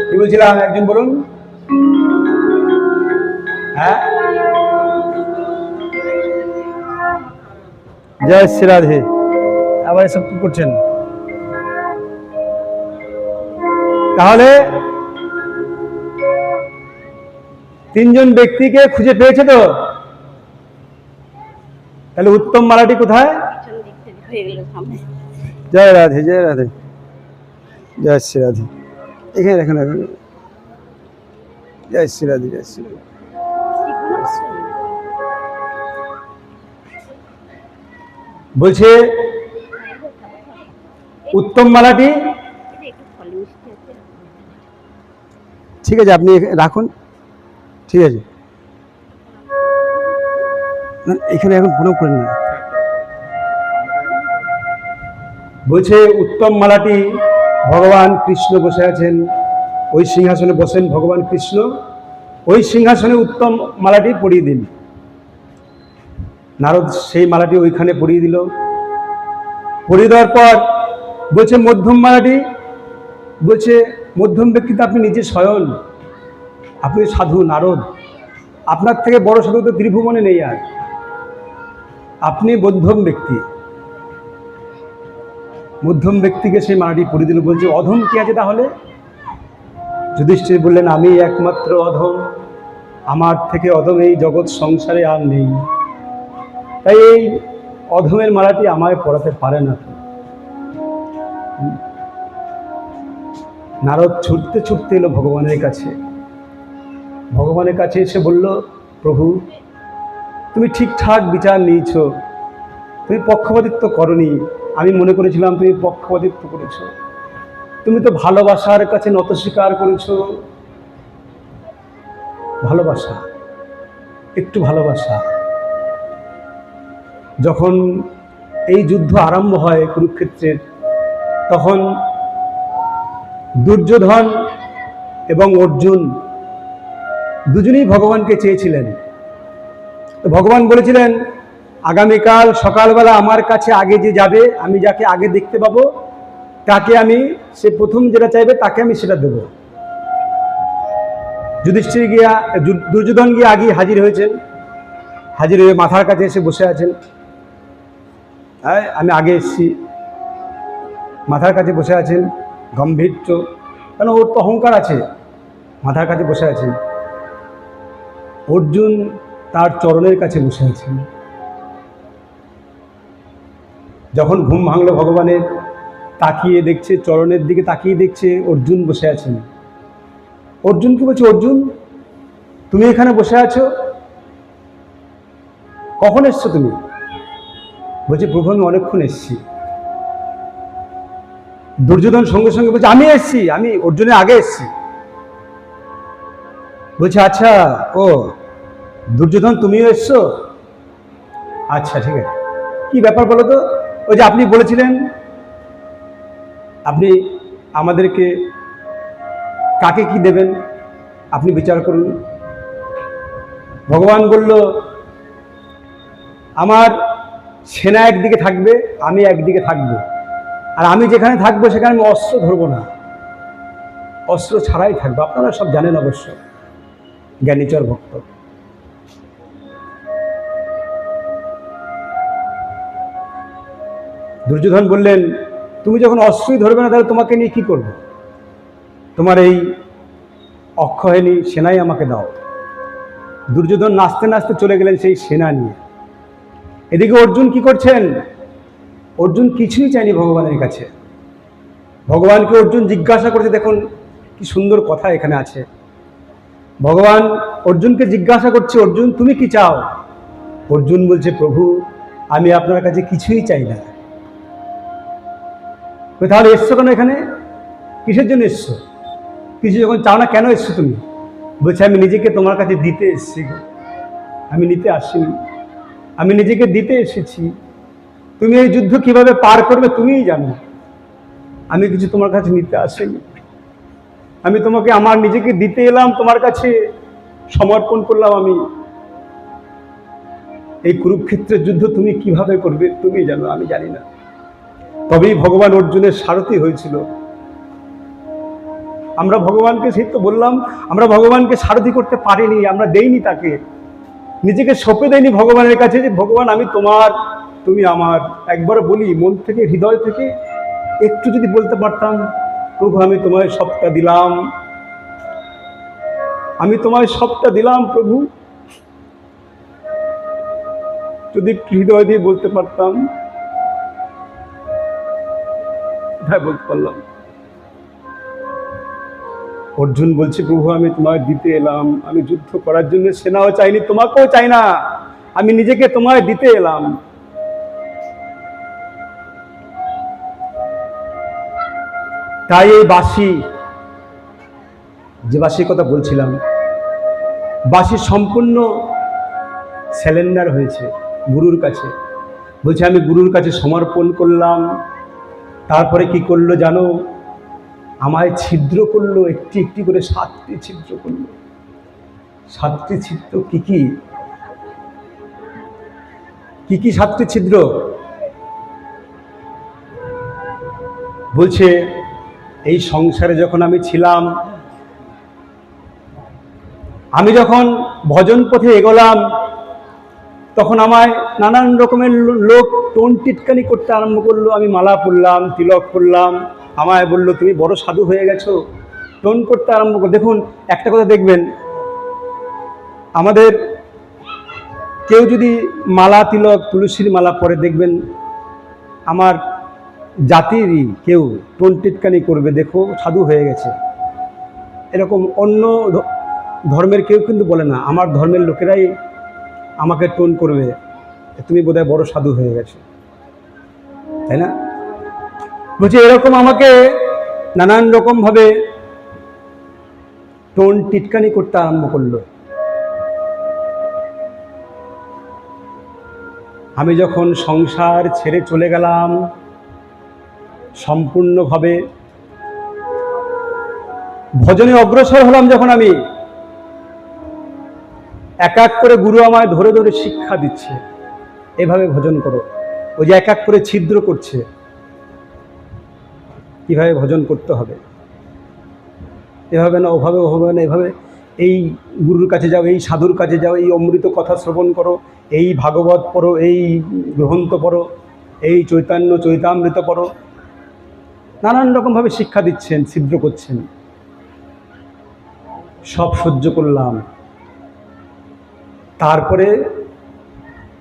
কি বলছিলাম একজন বলুন। হ্যাঁ, জয় শ্রী রাধে। আবার এসব কি করছেন? তাহলে তিনজন ব্যক্তিকে খুঁজে পেয়েছে তো? তাহলে উত্তম মালাটি কোথায়? জয় রাধে, জয় রাধে, জয় শ্রী রাধে। এখানে দেখেন, জয় শ্রী রাধে, জয় শ্রী রাধে। বলছে উত্তম মালাটি, ঠিক আছে আপনি রাখুন, ঠিক আছে, এখানে এখন প্রণাম করেন না। বলছে উত্তম মালাটি ভগবান কৃষ্ণ বসে আছেন, ওই সিংহাসনে বসেন ভগবান কৃষ্ণ, ওই সিংহাসনে উত্তম মালাটি পরিয়ে দিন। নারদ সেই মালাটি ওইখানে পরিয়ে দিল। পরিয়ে দেওয়ার পর বলছে মধ্যম মালাটি, বলছে মধ্যম ব্যক্তি তো আপনি নিজে স্বয়ং, আপনি সাধু নারদ, আপনার থেকে বড় সাধু তো ত্রিভুবনে নেই আর, আপনি মধ্যম ব্যক্তি। মধ্যম ব্যক্তিকে সেই মালাটি পরিয়ে দিল। বলছে অধম কি আছে তাহলে? যুধিষ্ঠির বললেন আমি একমাত্র অধম, আমার থেকে অধম এই জগৎ সংসারে আর নেই, তাই এই অধমের মালাটি আমায় পড়াতে পারে না। নারদ ছুটতে ছুটতে এলো ভগবানের কাছে। ভগবানের কাছে এসে বলল প্রভু, তুমি ঠিকঠাক বিচার নিয়েছ, তুমি পক্ষপাতিত্ব করনি। আমি মনে করেছিলাম তুমি পক্ষপাতিত্ব করেছ। তুমি তো ভালোবাসার কাছে নত স্বীকার করেছ। ভালোবাসা, একটু ভালোবাসা। যখন এই যুদ্ধ আরম্ভ হয় কুরুক্ষেত্রের, তখন দুর্যোধন এবং অর্জুন দুজনেই ভগবানকে চেয়েছিলেন। তো ভগবান বলেছিলেন আগামীকাল সকালবেলা আমার কাছে আগে যে যাবে, আমি যাকে আগে দেখতে পাবো তাকে আমি, সে প্রথম যেটা চাইবে তাকে আমি সেটা দেব। যুধিষ্ঠির গিয়া, দুর্যোধন গিয়ে আগে হাজির হয়েছেন। হাজির হয়ে মাথার কাছে এসে বসে আছেন। হ্যাঁ, আমি আগে এসেছি। মাথার কাছে বসে আছেন, গম্ভীর্য, কেন ওর তো অহংকার আছে, মাথার কাছে বসে আছেন। অর্জুন তার চরণের কাছে বসে আছেন। যখন ঘুম ভাঙলো ভগবানের, তাকিয়ে দেখছে, চরণের দিকে তাকিয়ে দেখছে অর্জুন বসে আছেন। অর্জুনকে বলছে অর্জুন তুমি এখানে বসে আছো, কখন এসছো তুমি? বলছে প্রভু আমি অনেকক্ষণ এসছি। দুর্যোধন সঙ্গে সঙ্গে বলছে আমি এসছি, আমি অর্জুনের আগে এসছি। বলছে আচ্ছা, ও দুর্যোধন তুমিও এসছো? আচ্ছা ঠিক আছে, কি ব্যাপার বলো তো? ওই যে আপনি বলেছিলেন আপনি আমাদেরকে কাকে কি দেবেন, আপনি বিচার করুন। ভগবান বলল আমার সেনা একদিকে থাকবে, আমি একদিকে থাকবো, আর আমি যেখানে থাকবো সেখানে আমি অস্ত্র ধরবো না, অস্ত্র ছাড়াই থাকবো। আপনারা সব জানেন অবশ্য, জ্ঞানীচর ভক্ত। দুর্যোধন বললেন তুমি যখন অস্ত্রই ধরবে না তাহলে তোমাকে নিয়ে কি করবো? তোমার এই অক্ষয়ণী সেনাই আমাকে দাও। দুর্যোধন নাচতে নাচতে চলে গেলেন সেই সেনা নিয়ে। এদিকে অর্জুন কি করছেন? অর্জুন কিছুই চায়নি ভগবানের কাছে। ভগবানকে অর্জুন জিজ্ঞাসা করছে, দেখুন কি সুন্দর কথা এখানে আছে। ভগবান অর্জুনকে জিজ্ঞাসা করছে অর্জুন তুমি কি চাও? অর্জুন বলছে প্রভু আমি আপনার কাছে কিছুই চাই না। তাহলে এসছো কেন এখানে? কিসের জন্য এসছো? কিছু যখন চাও না কেন এসছো তুমি? বলছে আমি নিজেকে তোমার কাছে দিতে এসেছি, আমি নিতে আসিনি, আমি নিজেকে দিতে এসেছি। তুমি এই যুদ্ধ কিভাবে পার করবে তুমিই জানো, আমি কিছু তোমার কাছে নিতে আসিনি। আমি তোমাকে আমার নিজেকে দিতে এলাম, তোমার কাছে সমর্পণ করলাম। আমি এই কুরুক্ষেত্রের যুদ্ধ তুমি কিভাবে করবে তুমি জানো, আমি জানি না। তবেই ভগবান অর্জুনের সারথি হয়েছিল। আমরা ভগবানকে, সেই তো বললাম, আমরা ভগবানকে সারথি করতে পারিনি, আমরা দেইনি তাকে, নিজেকে সঁপে দেয়নি ভগবানের কাছে যে ভগবান আমি তোমার, তুমি আমার। একবার বলি মন থেকে, হৃদয় থেকে একটু যদি বলতে পারতাম, প্রভু আমি তোমায় সবটা দিলাম, আমি তোমায় সবটা দিলাম প্রভু, যদি একটু হৃদয় দিয়ে বলতে পারতাম, তাই বলতে পারলাম। অর্জুন বলছে প্রভু আমি তোমায় দিতে এলাম, আমি যুদ্ধ করার জন্য সেনাও চাইনি, তোমাকেও চাই না, আমি নিজেকে তোমায় দিতে এলাম। তাই এই বাঁশি, যে বাঁশির কথা বলছিলাম, বাঁশি সম্পূর্ণ স্যালেন্ডার হয়েছে গুরুর কাছে। বলছে আমি গুরুর কাছে সমর্পণ করলাম। তারপরে কি করলো জানো? আমায় ছিদ্র করলো, একটি একটি করে 7টি ছিদ্র করলো। 7টি ছিদ্র কি কি? কি কি 7টি ছিদ্র? বলছে এই সংসারে যখন আমি ছিলাম, আমি যখন ভজন পথে এগোলাম, তখন আমায় নানান রকমের লোক টোন টিটকানি করতে আরম্ভ করলো। আমি মালা পরলাম, তিলক পরলাম, আমায় বললো তুমি বড় সাধু হয়ে গেছো, টোন করতে আরম্ভ করলো। দেখুন একটা কথা দেখবেন, আমাদের কেউ যদি মালা তিলক তুলসীর মালা পরে, দেখবেন আমার জাতিরই কেউ টোন টিটকানি করবে, দেখো সাধু হয়ে গেছে। এরকম অন্য ধর্মের কেউ কিন্তু বলে না, আমার ধর্মের লোকেরাই আমাকে টোন করবে, তুমি বোধহয় বড় সাধু হয়ে গেছো, তাই না? বলছি এরকম আমাকে নানান রকমভাবে টোন টিটকানি করতে আরম্ভ করলো। আমি যখন সংসার ছেড়ে চলে গেলাম, সম্পূর্ণভাবে ভজনে অগ্রসর হলাম, যখন আমি এক এক করে গুরু আমায় ধরে ধরে শিক্ষা দিচ্ছে, এভাবে ভজন করো। ওই যে এক এক করে ছিদ্র করছে, কিভাবে ভজন করতে হবে, এভাবে না ওভাবে, ওভাবে না এভাবে, এই গুরুর কাছে যাও, এই সাধুর কাছে যাও, এই অমৃত কথা শ্রবণ করো, এই ভাগবত পড়ো, এই গ্রন্থ পড়ো, এই চৈতন্য চৈতামৃত পড়ো, নানান রকমভাবে শিক্ষা দিচ্ছেন, ছিদ্র করছেন। সব সহ্য করলাম। তারপরে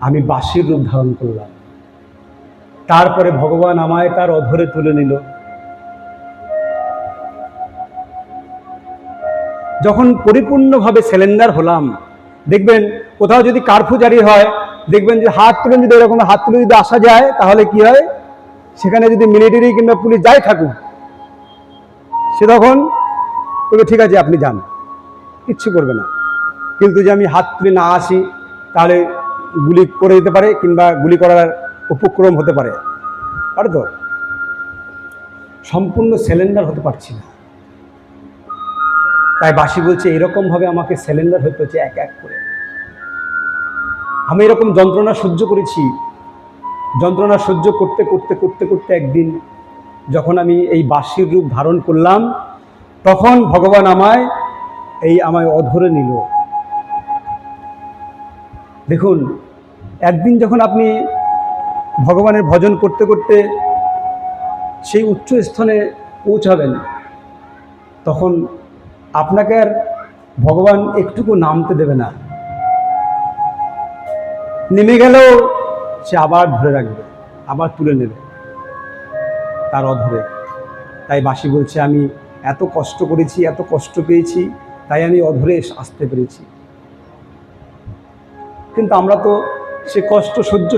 আমি বাঁশির রূপ ধারণ করলাম। তারপরে ভগবান আমায় তার অধরে তুলে নিল। যখন পরিপূর্ণভাবে সিলিন্ডার হলাম, দেখবেন কোথাও যদি কারফিউ জারি হয়, দেখবেন যে হাত তুলে, যদি এরকম হাত তুলে যদি আসা যায়, তাহলে কি হয়, সেখানে যদি মিলিটারি কিংবা পুলিশ যাই থাকুক, সে তখন বলবে ঠিক আছে আপনি যান, কিচ্ছু করবে না। কিন্তু যে আমি হাত তুলে না আসি, তাহলে গুলি করে দিতে পারে, কিংবা গুলি করার উপক্রম হতে পারে, পারে তো। সম্পূর্ণ সিলিন্ডার হতে পারছি না। তাই বাঁশি বলছে এরকমভাবে আমাকে সিলিন্ডার হতে হচ্ছে এক এক করে। আমি এরকম যন্ত্রণা সহ্য করেছি। যন্ত্রণা সহ্য করতে করতে করতে করতে একদিন যখন আমি এই বাঁশির রূপ ধারণ করলাম, তখন ভগবান আমায় অধরে নিল। দেখুন, একদিন যখন আপনি ভগবানের ভজন করতে করতে সেই উচ্চ স্থানে পৌঁছাবেন, তখন আপনাকে আর ভগবান একটুকু নামতে দেবে না। নেমে গেলেও সে আবার ধরে রাখবে, আবার তুলে নেবে তার অধরে। তাই বাঁশি বলছে আমি এত কষ্ট করেছি, এত কষ্ট পেয়েছি, তাই আমি অধরে আসতে পেরেছি। কিন্তু আমরা তো সে কষ্ট সহ্য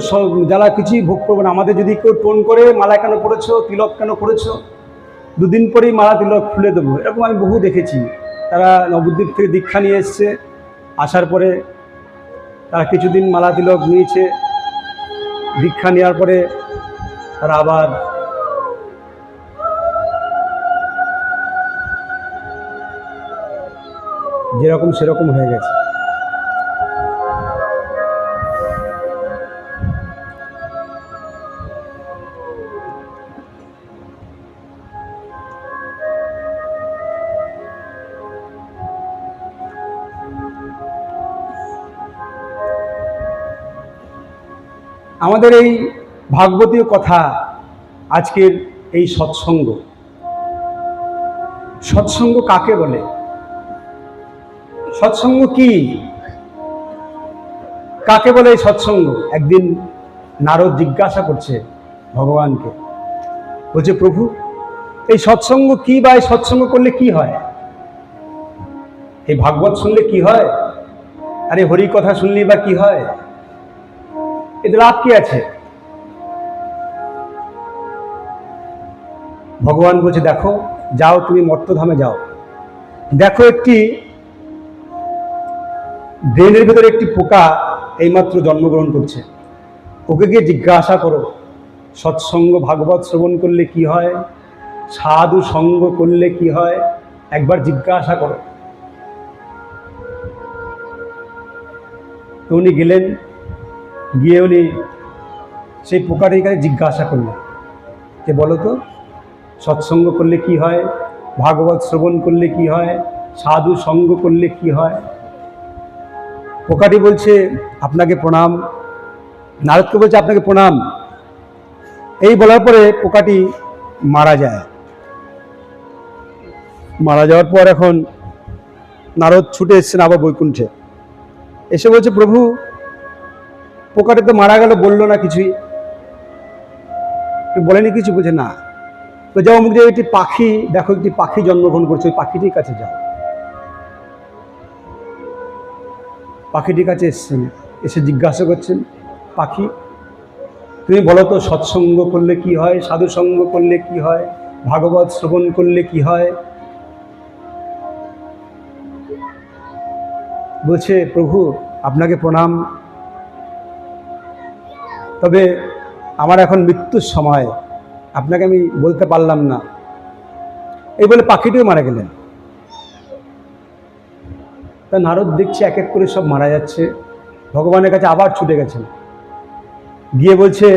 যারা কিছুই ভোগ করবো না। আমাদের যদি কেউ টোন করে, মালা কেন পড়েছো, তিলক কেন করেছো, দুদিন পরেই মালা তিলক খুলে দেবো, এরকম আমি বহু দেখেছি। তারা নবদ্বীপ থেকে দীক্ষা নিয়ে এসছে, আসার পরে তারা কিছুদিন মালা তিলক নিয়েছে, দীক্ষা নেওয়ার পরে তারা আবার যেরকম সেরকম হয়ে গেছে। আমাদের এই ভাগবতীয় কথা, আজকের এই সৎসঙ্গ, সৎসঙ্গ কাকে বলে? সৎসঙ্গ কি, কাকে বলে এই সৎসঙ্গ? একদিন নারদ জিজ্ঞাসা করছে ভগবানকে, বলছে প্রভু এই সৎসঙ্গ কি, বা এই সৎসঙ্গ করলে কি হয়? এই ভাগবত শুনলে কি হয়? আরে হরি কথা শুনলি বা কি হয়? এতে লাভ কি আছে? ভগবান বলছে দেখো, যাও তুমি মর্তধামে যাও, দেখো একটি ব্রেনের ভেতরে একটি পোকা এইমাত্র জন্মগ্রহণ করছে, ওকে গিয়ে জিজ্ঞাসা করো সৎসঙ্গ ভাগবত শ্রবণ করলে কি হয়, সাধু সঙ্গ করলে কি হয়, একবার জিজ্ঞাসা করো। তো উনি গেলেন, গিয়ে উনি সেই পোকাটির কাছে জিজ্ঞাসা করলেন যে বলো তো সৎসঙ্গ করলে কি হয়, ভাগবত শ্রবণ করলে কি হয়, সাধু সঙ্গ করলে কি হয়? পোকাটি বলছে আপনাকে প্রণাম। নারদকে বলছে আপনাকে প্রণাম। এই বলার পরে পোকাটি মারা যায়। মারা যাওয়ার পর এখন নারদ ছুটে এসছেন আবার বৈকুণ্ঠে, এসে বলছে প্রভু পোকাটি তো মারা গেল, বললো না কিছুই, বলেনি কিছু। বলছে না। তো যাও অমুক জায়গায় একটি পাখি দেখো, একটি পাখি জন্মগ্রহণ করছে, ওই পাখিটির কাছে যাও। পাখিটির কাছে এসছেন, এসে জিজ্ঞাসা করছেন পাখি তুমি বলো তো সৎসঙ্গ করলে কি হয়, সাধু সঙ্গ করলে কি হয়, ভাগবত শ্রবণ করলে কি হয়? বলছে প্রভু আপনাকে প্রণাম, তবে আমার এখন মৃত্যুর সময়, আপনাকে আমি বলতে পারলাম না। এই বলে পাখিটিও মারা গেলেন। তা নারদ দেখছে এক এক করে সব মারা যাচ্ছে, ভগবানের কাছে আবার ছুটে গেছেন, গিয়ে বলছে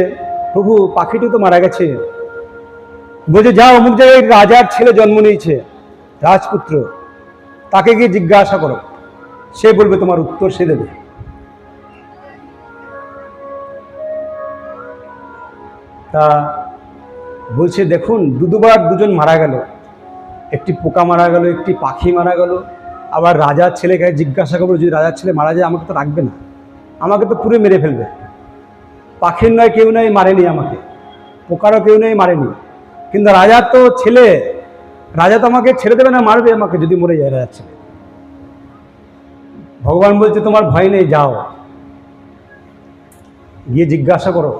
প্রভু পাখিটি তো মারা গেছে। বলছে যাও অমুক জায়গায় রাজার ছেলে জন্ম নিয়েছে, রাজপুত্র, তাকে গিয়ে জিজ্ঞাসা করো, সে বলবে, তোমার উত্তর সে দেবে। তা বলছে দেখুন দুবার দুজন মারা গেল, একটি পোকা মারা গেল, একটি পাখি মারা গেল, আবার রাজার ছেলেকে জিজ্ঞাসা করবো, যদি রাজার ছেলে মারা যায় আমাকে তো রাখবে না, আমাকে তো পুরো মেরে ফেলবে। পাখির নয় কেউ নয় মারেনি আমাকে, পোকারও কেউ নয় মারেনি, কিন্তু রাজার তো ছেলে, রাজা তো আমাকে ছেড়ে দেবে না, মারবে আমাকে যদি মরে যায় রাজার ছেলে। ভগবান বলছে তোমার ভয় নেই, যাও গিয়ে জিজ্ঞাসা করো।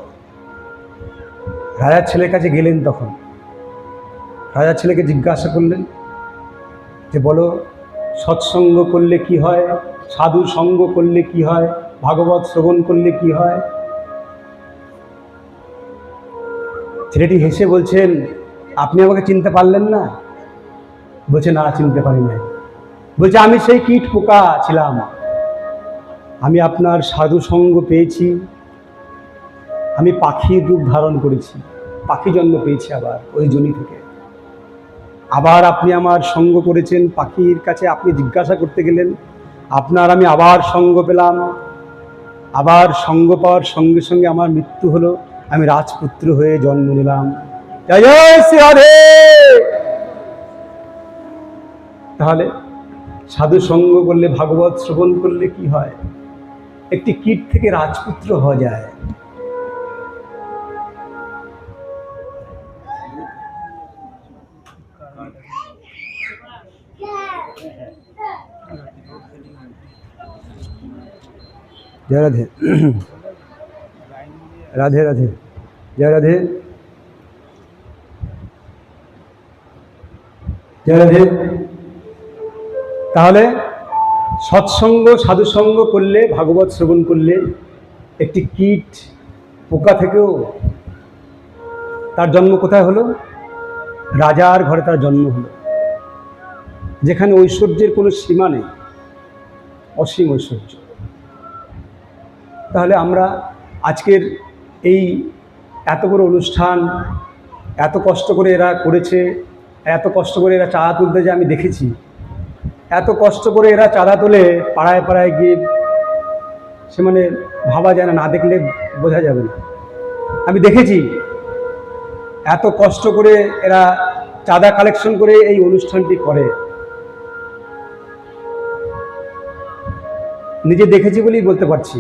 রাজার ছেলের কাছে গেলেন, তখন রাজার ছেলেকে জিজ্ঞাসা করলেন যে বলো সৎসঙ্গ করলে কি হয়, সাধু সঙ্গ করলে কি হয়, ভাগবত শ্রবণ করলে কি হয়? ছেলেটি হেসে বলছেন আপনি আমাকে চিনতে পারলেন না? বলছে না চিনতে পারি নাই। বলছে আমি সেই কীট পোকা ছিলাম, আমি আপনার সাধু সঙ্গ পেয়েছি, আমি পাখির রূপ ধারণ করেছি, পাখি জন্ম পেয়েছি আবার ওই জনি থেকে, আবার আপনি আমার সঙ্গ করেছেন, পাখির কাছে আপনি জিজ্ঞাসা করতে গেলেন, আপনার আমি আবার সঙ্গ পেলাম, আবার সঙ্গ পাওয়ার সঙ্গে সঙ্গে আমার মৃত্যু হলো, আমি রাজপুত্র হয়ে জন্ম নিলাম। জয় জয় শ্রী রাধে। তাহলে সাধু সঙ্গ করলে, ভাগবত শ্রবণ করলে কি হয়? একটি কীট থেকে রাজপুত্র হওয়া যায়। জয় রাধে, রাধে রাধে, জয় রাধে, জয় রাধে। তাহলে সৎসঙ্গ সাধুসঙ্গ করলে, ভাগবত শ্রবণ করলে একটি কীট পোকা থেকেও তার জন্ম কোথায় হলো? রাজার ঘরে তার জন্ম হলো, যেখানে ঐশ্বর্যের কোনো সীমা নেই, অসীম ঐশ্বর্য। তাহলে আমরা আজকের এই এত বড় অনুষ্ঠান, এত কষ্ট করে এরা করেছে, এত কষ্ট করে এরা চাঁদা তুলতে, যে আমি দেখেছি এত কষ্ট করে এরা চাঁদা তোলে পাড়ায় পাড়ায় গিয়ে, সে মানে ভাবা যায় না, না দেখলে বোঝা যাবে না। আমি দেখেছি এত কষ্ট করে এরা চাঁদা কালেকশন করে এই অনুষ্ঠানটি করে। নিজে দেখেছি বলেই বলতে পারছি।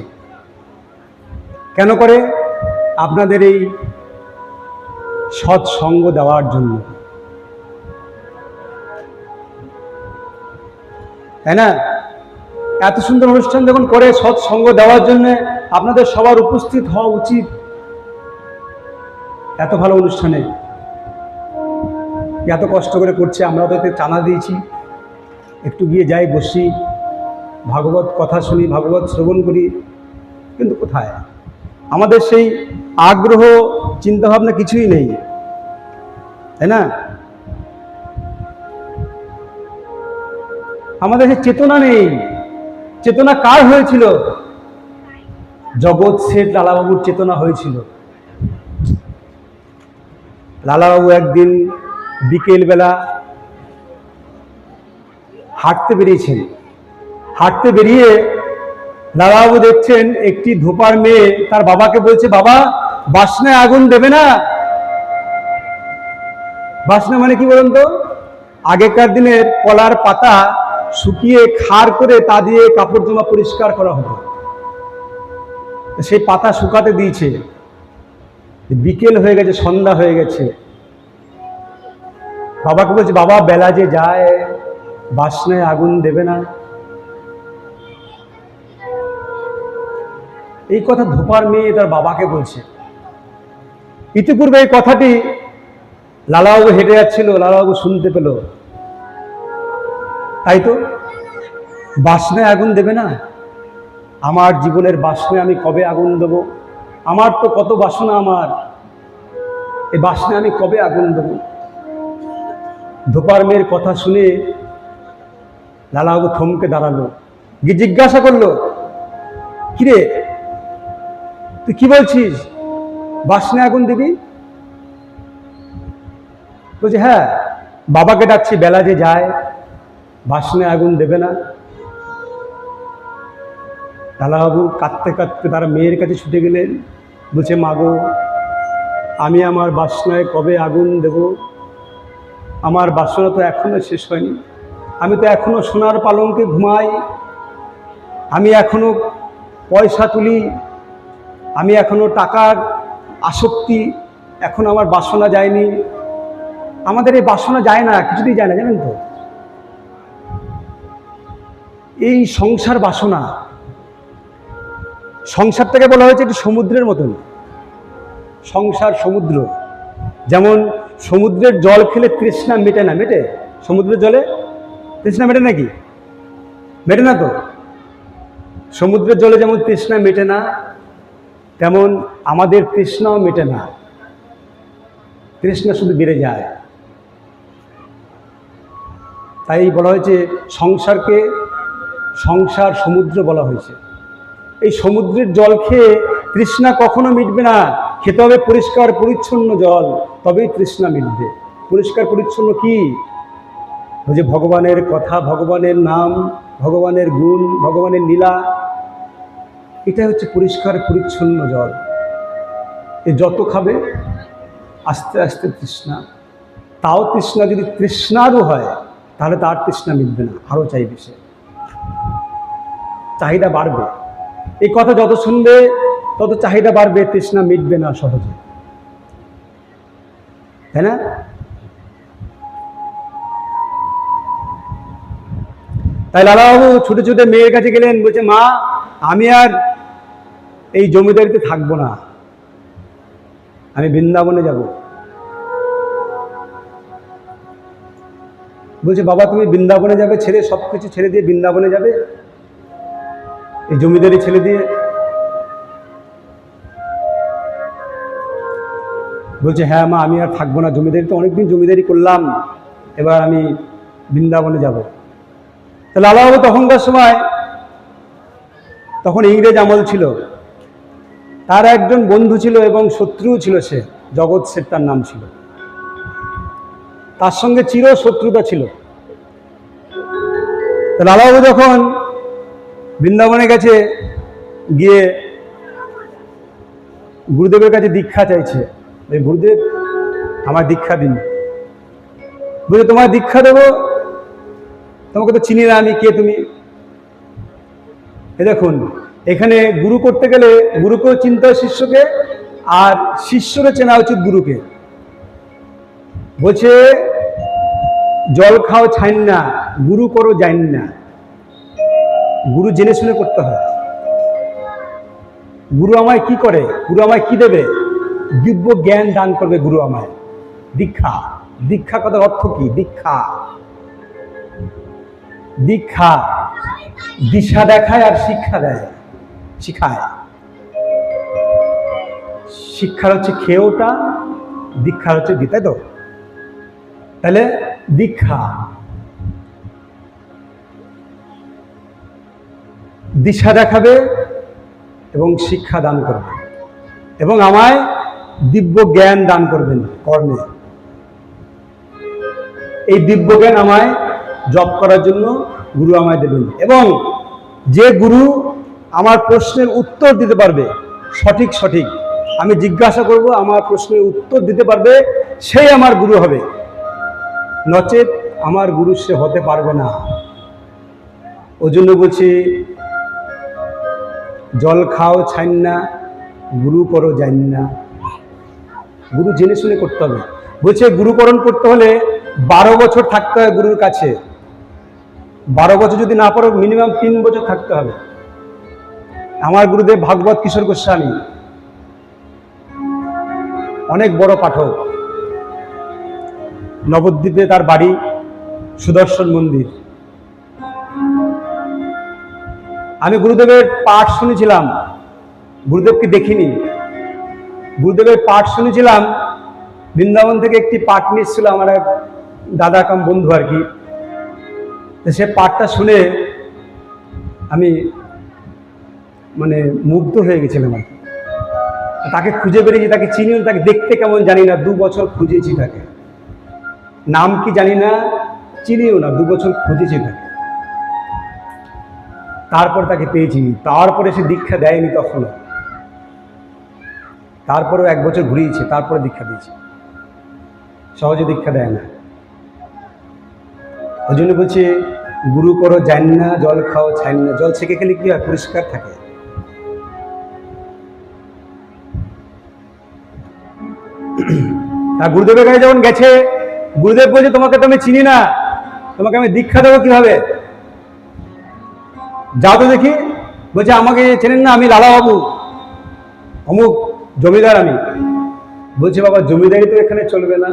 কেন করে? আপনাদের এই সৎসঙ্গ দেওয়ার জন্য, তাই না? এত সুন্দর অনুষ্ঠান যখন করে সৎসঙ্গ দেওয়ার জন্য, আপনাদের সবার উপস্থিত হওয়া উচিত। এত ভালো অনুষ্ঠানে এত কষ্ট করে করছে, আমরা তো এতে চাঁদা দিয়েছি, একটু গিয়ে যাই, বসি, ভাগবত কথা শুনি, ভাগবত শ্রবণ করি, কিন্তু কোথায় আমাদের সেই আগ্রহ, চিন্তাভাবনা কিছুই নেই, তাই না? আমাদের সেই চেতনা নেই। চেতনা কার হয়েছিল? জগৎ শেঠ লালাবাবুর চেতনা হয়েছিল। লালাবাবু একদিন বিকেলবেলা হাঁটতে বেরিয়েছেন। হাঁটতে বেরিয়ে লালাবাবু দেখছেন একটি ধোপার মেয়ে তার বাবাকে বলছে, বাবা বাসনায় আগুন দেবে না। বাসনা মানে কি বলুন তো? আগেকার দিনের কলার পাতা শুকিয়ে খাড় করে তা দিয়ে কাপড় জামা পরিষ্কার করা হতো, সেই পাতা শুকাতে দিয়েছে। বিকেল হয়ে গেছে, সন্ধ্যা হয়ে গেছে। বাবাকে বলছে, বাবা বেলা যে যায়, বাসনায় আগুন দেবে না। এই কথা ধোপার মেয়ে তার বাবাকে বলছে। ইতিপূর্বে এই কথাটি লালাবাবু হেঁটে যাচ্ছিল, লালাবাবু শুনতে পেল। তাই তো, বাসনায় আগুন দেবে না। আমার জীবনের বাসনায় আমি কবে আগুন দেব? আমার তো কত বাসনা, আমার এই বাসনায় আমি কবে আগুন দেব? ধোপার মেয়ের কথা শুনে লালাবাবু থমকে দাঁড়ালো, গিয়ে জিজ্ঞাসা করলো, কিরে তুই কি বলছিস, বাসনায় আগুন দিবি? বলছে, হ্যাঁ, বাবাকে ডাকছি, বেলা যে যায়, বাসনায় আগুন দেবে না। লালাবাবু কাঁদতে কাঁদতে তার মেয়ের কাছে ছুটে গেলেন, বলছে, মাগো, আমি আমার বাসনায় কবে আগুন দেব? আমার বাসনা তো এখনো শেষ হয়নি। আমি তো এখনো সোনার পালঙ্কে ঘুমাই, আমি এখনো পয়সা তুলি, আমি এখনো টাকার আসক্তি, এখন আমার বাসনা যায়নি। আমাদের এই বাসনা যায় না, কিছুতেই যায় না, জানেন তো? এই সংসার বাসনা, সংসারটাকে বলা হয়েছে একটি সমুদ্রের মতন। সংসার সমুদ্র, যেমন সমুদ্রের জল খেলে তৃষ্ণা মেটে না। মেটে? সমুদ্রের জলে তৃষ্ণা মেটে নাকি? মেটে না তো। সমুদ্রের জলে যেমন তৃষ্ণা মেটে না, তেমন আমাদের তৃষ্ণাও মেটে না। তৃষ্ণা শুধু বেড়ে যায়। তাই বলা হয়েছে সংসারকে সংসার সমুদ্র বলা হয়েছে। এই সমুদ্রের জল খেয়ে তৃষ্ণা কখনো মিটবে না। খেতে হবে পরিষ্কার পরিচ্ছন্ন জল, তবেই তৃষ্ণা মিটবে। পরিষ্কার পরিচ্ছন্ন কি? ওই যে ভগবানের কথা, ভগবানের নাম, ভগবানের গুণ, ভগবানের লীলা, এটাই হচ্ছে পরিষ্কার পরিচ্ছন্ন জল। এ যত খাবে আস্তে আস্তে তৃষ্ণা, তাও তৃষ্ণা যদি তৃষ্ণারও হয়, তাহলে তার তৃষ্ণা মিটবে না, আরও চাইবে সে, চাহিদা বাড়বে। এই কথা যত শুনবে তত চাহিদা বাড়বে, তৃষ্ণা মিটবে না সহজে, তাই না? তাই লালাবাবু ছুটে ছুটে মেয়ের কাছে গেলেন, বলছে, মা, আমি আর এই জমিদারিতে থাকবো না, আমি বৃন্দাবনে যাব। বলছে, বাবা তুমি বৃন্দাবনে যাবে? ছেড়ে সব কিছু ছেড়ে দিয়ে বৃন্দাবনে যাবে, এই জমিদারি ছেড়ে দিয়ে? বলছে, হ্যাঁ মা, আমি আর থাকবো না, জমিদারি তো অনেকদিন জমিদারি করলাম, এবার আমি বৃন্দাবনে যাব। তো লালাবাবু তখনকার সময়, তখন ইংরেজ আমল ছিল, তার একজন বন্ধু ছিল এবং শত্রুও ছিল, সে জগৎ শেঠ তার নাম ছিল। তার সঙ্গে চির শত্রুতা ছিল। তো লালাবাবু যখন বৃন্দাবনে গেছে, গিয়ে গুরুদেবের কাছে দীক্ষা চাইছে, গুরুদেব আমার দীক্ষা দিন। বলছে তোমার দীক্ষা দেবো, তোমাকে তো চিনি না আমি, কে তুমি? দেখুন, এখানে গুরু করতে গেলে গুরুকেও চিনতে হয় শিষ্যকে, আর শিষ্যকে চেনা উচিত গুরুকে। বলছে জল খাও ছাইন না, গুরু করো জাইন না। গুরু জেনে শুনে করতে হয়। গুরু আমায় কি করে? গুরু আমায় কি দেবে? দিব্য জ্ঞান দান করবে গুরু আমায়। দীক্ষা, দীক্ষা কথার অর্থ কি? দীক্ষা, দীক্ষা দিশা দেখায় আর শিক্ষা দেয়, শিখায়। শিক্ষার হচ্ছে খেয়েওটা, দীক্ষার হচ্ছে দিতে। তো তাহলে দীক্ষা দিশা দেখাবে এবং শিক্ষা দান করবে, এবং আমায় দিব্য জ্ঞান দান করবেন কর্মে। এই দিব্য জ্ঞান আমায় জপ করার জন্য গুরু আমায় দেবেন, এবং যে গুরু আমার প্রশ্নের উত্তর দিতে পারবে সঠিক সঠিক, আমি জিজ্ঞাসা করব, আমার প্রশ্নের উত্তর দিতে পারবে, সেই আমার গুরু হবে। নচেত আমার গুরু সে হতে পারবে না। ওই জন্য বলছি জল খাও ছাইন না, গুরু করো জাইন না। গুরু জেনে শুনে করতে হবে। বলছে গুরুকরণ করতে হলে 12 বছর থাকতে হয় গুরুর কাছে। 12 বছর যদি না পারো, মিনিমাম 3 বছর থাকতে হবে। আমার গুরুদেব ভাগবত কিশোর গোস্বামী, অনেক বড় পাঠক। নবদ্বীপে তার বাড়ি, সুদর্শন মন্দির। আমি গুরুদেবের পাঠ শুনেছিলাম, গুরুদেবকে দেখিনি। গুরুদেবের পাঠ শুনেছিলাম, বৃন্দাবন থেকে একটি পাঠ নিয়ে এসেছিল আমার এক দাদা কাম বন্ধু আর কি। সে পাঠটা শুনে আমি মানে মুগ্ধ হয়ে গেছিলাম আর কি। তাকে খুঁজে বেরিয়েছি, তাকে চিনিও, তাকে দেখতে কেমন জানি না, 2 বছর খুঁজেছি তাকে। নাম কি জানি না, চিনিও না, 2 বছর খুঁজেছি তাকে। তারপর তাকে পেয়েছি। তারপরে সে দীক্ষা দেয়নি তখনও, তারপরেও 1 বছর ঘুরিয়েছে, তারপরে দীক্ষা দিয়েছে। সহজে দীক্ষা দেয় না। ওই জন্য বলছে গুরু করো জাইন না, জল খাও ছাইন না। জল ছেঁকে খেলে কি হয়? পরিষ্কার থাকে। আর গুরুদেবের কাছে যখন গেছে, গুরুদেব বলছে তোমাকে তো আমি চিনি না, তোমাকে আমি দীক্ষা দেবো কিভাবে? যাও তো দেখি। বলছে আমাকে চেনেন না, আমি লালাবাবু, অমুক জমিদার আমি। বলছে বাবা জমিদারি তো এখানে চলবে না,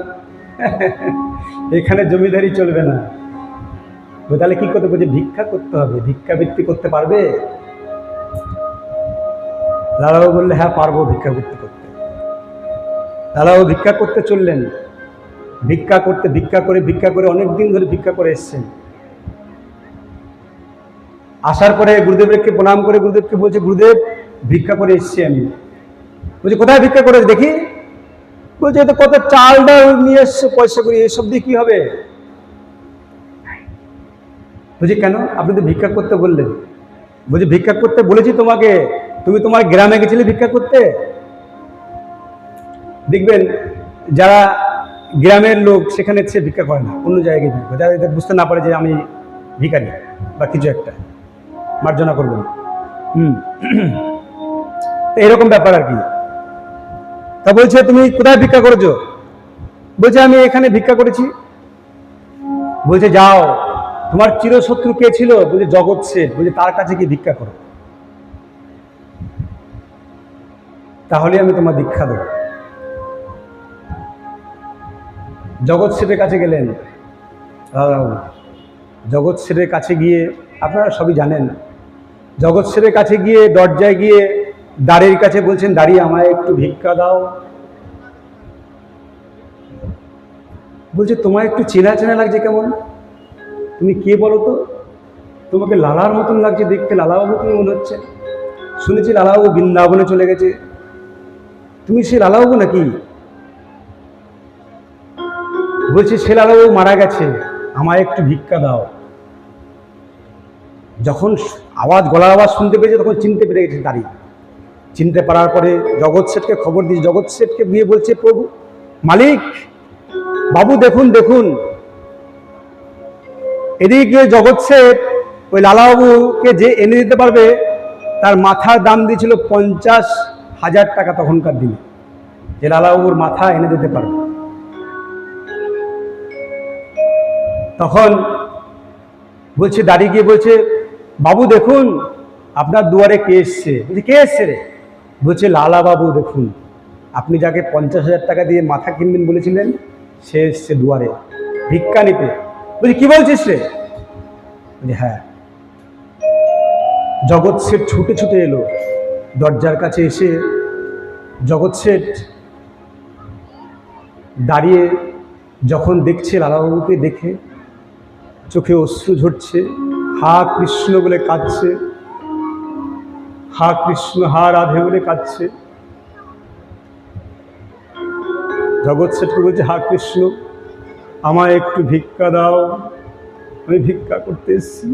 এখানে জমিদারি চলবে না। তাহলে কি করতে? বলছে ভিক্ষা করতে হবে। ভিক্ষাবৃত্তি করতে পারবে? লালাবাবু বললে হ্যাঁ পারবো ভিক্ষাবৃত্তি করতে। লালাবাবু ভিক্ষা করতে চললেন। ভিক্ষা করে অনেকদিন ধরে ভিক্ষা করে এসছেন। আসার পরে গুরুদেবকে প্রণাম করে গুরুদেবকে বলছে গুরুদেব ভিক্ষা করে এসছি আমি। বলছে কোথায় ভিক্ষা করে দেখি? বলছে এত কত চাল ডাল নিয়ে এসছো, পয়সা করি, এসব দিয়ে কি হবে? বলছি কেন? আপনি তো ভিক্ষা করতে বললেন। বলছি ভিক্ষা করতে বলেছি তোমাকে, তুমি তোমার গ্রামে গেছিলে ভিক্ষা করতে। দেখবেন যারা গ্রামের লোক সেখানে সে ভিক্ষা করে না, অন্য জায়গায় ভিক্ষা, যারা এটা বুঝতে না পারে যে আমি ভিখারি বা কিছু একটা মার্জনা করবেন। এরকম ব্যাপার আর কি। তা বলছে তুমি কোথায় ভিক্ষা করেছো? বলছে আমি এখানে ভিক্ষা করেছি। বলছে যাও, তোমার চিরশত্রু কে ছিল? বলছে জগৎ শেঠ। বলছে তার কাছে গিয়ে ভিক্ষা করো, তাহলে আমি তোমার দীক্ষা দেবো। জগৎ শেঠের কাছে গেলেন দাদাবাবু। জগৎ শেঠের কাছে গিয়ে, আপনারা সবই জানেন, জগৎ শেঠের কাছে গিয়ে দরজায় গিয়ে দ্বারের কাছে বলছেন দাঁড়িয়ে আমায় একটু ভিক্ষা দাও। বলছে তোমায় একটু চেনা চেনা লাগছে কেমন, তুমি কে বলো তো? তোমাকে লালার মতন লাগছে দেখতে, লালাবাবু তুমি মনে হচ্ছে। শুনেছি লালাবাবু বৃন্দাবনে চলে গেছে, তুমি সে লালাবাবু নাকি? বলছে সে লালাবাবু মারা গেছে, আমায় একটু ভিক্ষা দাও। যখন গলার আওয়াজ শুনতে পেয়েছে তখন চিনতে পেরে গেছে দাঁড়িয়ে। চিনতে পারার পরে জগৎ শেঠকে খবর দিয়ে জগৎ শেঠকে গিয়ে বলছে, প্রভু মালিক বাবু দেখুন দেখুন। এদিকে জগৎ শেঠ ওই লালাবাবুকে যে এনে দিতে পারবে তার মাথার দাম দিয়েছিল 50,000 টাকা তখনকার দিনে, যে লালাবাবুর মাথা এনে দিতে পারবে। তখন বলছে, দাঁড়িয়ে গিয়ে বলছে, বাবু দেখুন আপনার দুয়ারে কে এসছে। বলছে, কে এসছে রে? বলছে, লালাবাবু দেখুন, আপনি যাকে 50,000 টাকা দিয়ে মাথা কিনবেন বলেছিলেন সে এসছে দুয়ারে ভিক্ষা নিতে। বলছি, কি বলছিস রে? বলছে, হ্যাঁ। জগৎ শেঠ ছুটে ছুটে এলো, দরজার কাছে এসে জগৎ শেঠ দাঁড়িয়ে যখন দেখছে লালাবাবুকে, দেখে চোখে অশ্রু ঝরছে, হা কৃষ্ণ বলে কাঁদছে, হা কৃষ্ণ হা রাধে বলে কাঁদছে। জগৎ শেঠকে বলছে, হা কৃষ্ণ আমায় একটু ভিক্ষা দাও, আমি ভিক্ষা করতে এসেছি,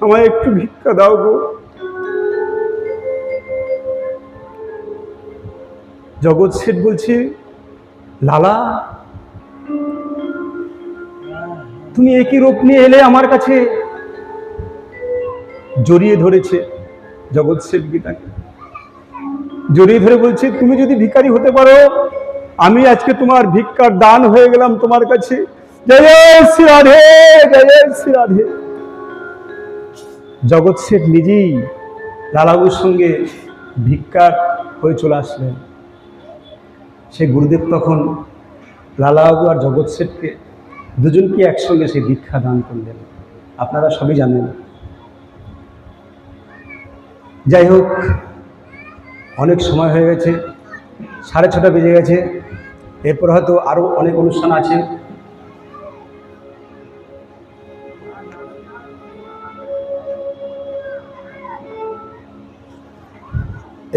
আমায় একটু ভিক্ষা দাও গো। জগৎ শেঠ বলছে, লালা তুমি একই রূপ নিয়ে এলে আমার কাছে। জড়িয়ে ধরেছে জগৎ শেঠ গীতাকে, জড়িয়ে ধরে বলছে, তুমি যদি ভিখারি হতে পারো আমি আজকে তোমার ভিক্ষার দান হয়ে গেলাম তোমার কাছে। জয় শ্রী রাধে, জয় শ্রী রাধে। জগৎ শেঠ নিজেই লালাবাবুর সঙ্গে ভিক্ষার হয়ে চলে আসলেন। সে গুরুদেব তখন লালাবাবু আর জগৎ শেঠকে দুজনকে একসঙ্গে সে ভিক্ষা দান করলেন। আপনারা সবই জানেন। যাই হোক, অনেক সময় হয়ে গেছে, 6:30 বেজে গেছে। এরপর হয়তো আরও অনেক অনুষ্ঠান আছে।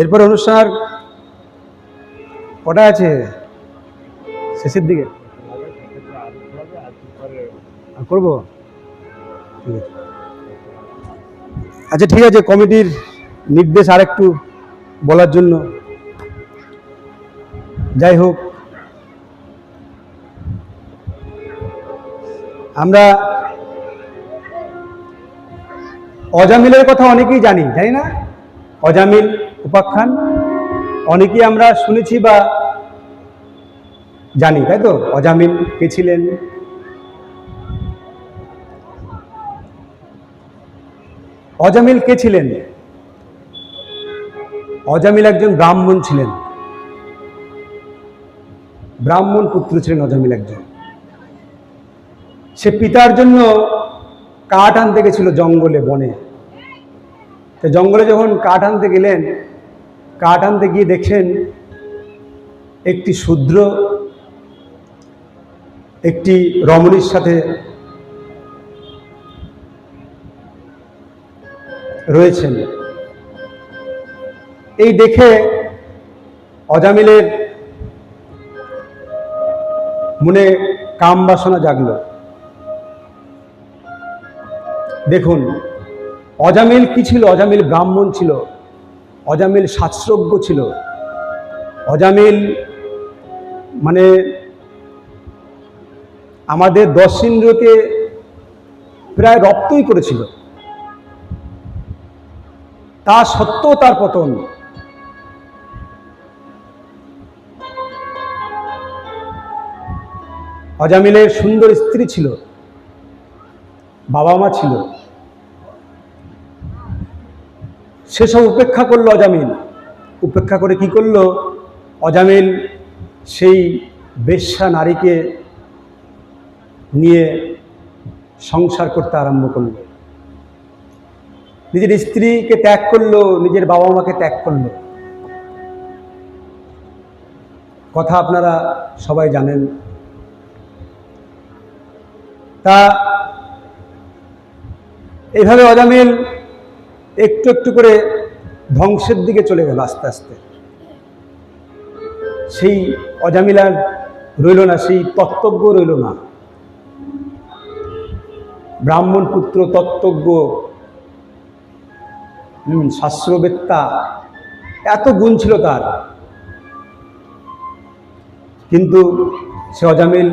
এরপর অনুষ্ঠান কটা আছে? শেষের দিকে করবো? ঠিক আছে, আচ্ছা ঠিক আছে। কমিটির নির্দেশ আর একটু বলার জন্য। যাই হোক, আমরা অজামিলের কথা অনেকেই জানি, জানি না? অজামিল উপাখ্যান অনেকেই আমরা শুনেছি বা জানি, তাই তো? অজামিল কে ছিলেন? অজামিল কে ছিলেন? অজামিল একজন ব্রাহ্মণ ছিলেন, ব্রাহ্মণ পুত্র ছিলেন অজামিল একজন। সে পিতার জন্য কাঠ আনতে গেছিল জঙ্গলে, বনে। তো জঙ্গলে যখন কাঠ আনতে গেলেন, কাঠ আনতে গিয়ে দেখেন একটি শূদ্র একটি রমণীর সাথে রয়েছেন। এই দেখে অজামিলের মনে কাম বাসনা জাগল। দেখুন, অজামিল কি ছিল? অজামিল ব্রাহ্মণ ছিল, অজামিল শাস্ত্রজ্ঞ ছিল, অজামিল মানে আমাদের 10 ইন্দ্রিয়কে প্রায় রপ্তই করেছিল। তা সত্ত্বেও তার পতন। অজামিলের সুন্দর স্ত্রী ছিল, বাবা মা ছিল, সেসব উপেক্ষা করলো অজামিল। উপেক্ষা করে কি করলো অজামিল? সেই বেশ্যা নারীকে নিয়ে সংসার করতে আরম্ভ করলো। নিজের স্ত্রীকে ত্যাগ করলো, নিজের বাবা মাকে ত্যাগ করলো। কথা আপনারা সবাই জানেন। তা এইভাবে অজামিল একটু একটু করে ধ্বংসের দিকে চলে গেল আস্তে আস্তে। সেই অজামিল আর রইল না, সেই তত্ত্বজ্ঞ রইল না। ব্রাহ্মণ পুত্র, তত্ত্বজ্ঞ, শাস্ত্রবেত্তা এত গুণ ছিল তার, কিন্তু সে অজামিল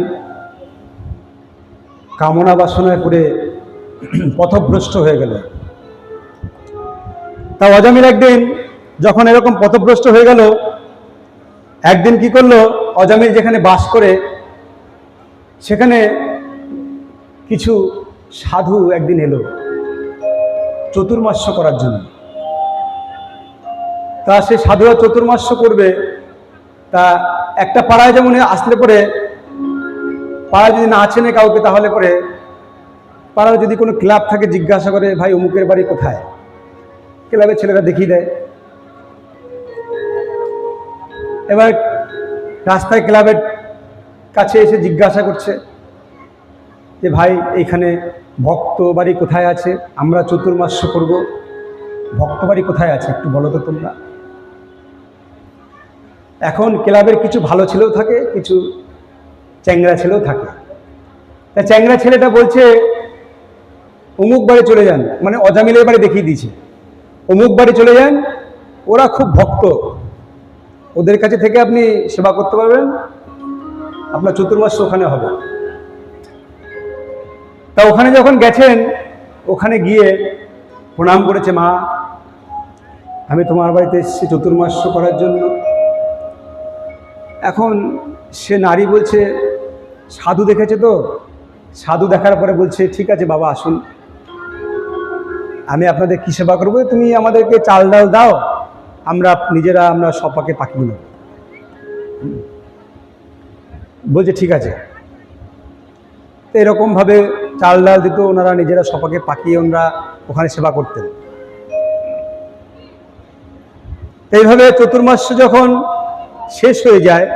কামনা বাসনায় করে পথভ্রষ্ট হয়ে গেল। তা অজামিল একদিন যখন এরকম পথভ্রষ্ট হয়ে গেল, একদিন কি করলো, অজামিল যেখানে বাস করে সেখানে কিছু সাধু একদিন এলো চতুর্মাস্য করার জন্য। তা সে সাধুরা চতুর্মাস্য করবে, তা একটা পাড়ায় যেমন আসলে পরে পাড়ায় যদি না চেনে কাউকে, তাহলে পরে পাড়ার যদি কোনো ক্লাব থাকে জিজ্ঞাসা করে, ভাই অমুকের বাড়ি কোথায়, ক্লাবের ছেলেরা দেখিয়ে দেয়। এবার রাস্তায় ক্লাবের কাছে এসে জিজ্ঞাসা করছে যে ভাই এইখানে ভক্ত বাড়ি কোথায় আছে, আমরা চতুর্মাস্য করব, ভক্ত বাড়ি কোথায় আছে একটু বলো তো তোমরা। এখন ক্লাবের কিছু ভালো ছেলেও থাকে, কিছু চ্যাংরা ছেলেও থাকে। তা চ্যাংরা ছেলেটা বলছে অমুক বাড়ি চলে যান, মানে অজামিলের বাড়ি দেখিয়ে দিয়েছে, অমুক বাড়ি চলে যান, ওরা খুব ভক্ত, ওদের কাছে থেকে আপনি সেবা করতে পারবেন, আপনার চতুর্মাস্য ওখানে হবে। তা ওখানে যখন গেছেন, ওখানে গিয়ে প্রণাম করেছে, মা আমি তোমার বাড়িতে এসেছি চতুর্মাস্য করার জন্য। এখন সে নারী বলছে সাধু দেখেছে তো, সাধু দেখার পরে বলছে ঠিক আছে বাবা আসুন, আমি আপনাদের কি সেবা করবো, তুমি আমাদেরকে চাল ডাল দাও, আমরা নিজেরা আমরা সপাকে পাকিয়ে নেব। বলছে ঠিক আছে। তো এরকমভাবে চাল ডাল দিত, ওনারা নিজেরা সপাকে পাকিয়ে ওনারা ওখানে সেবা করতেন। এইভাবে চতুর্মাস্য যখন শেষ হয়ে যায়,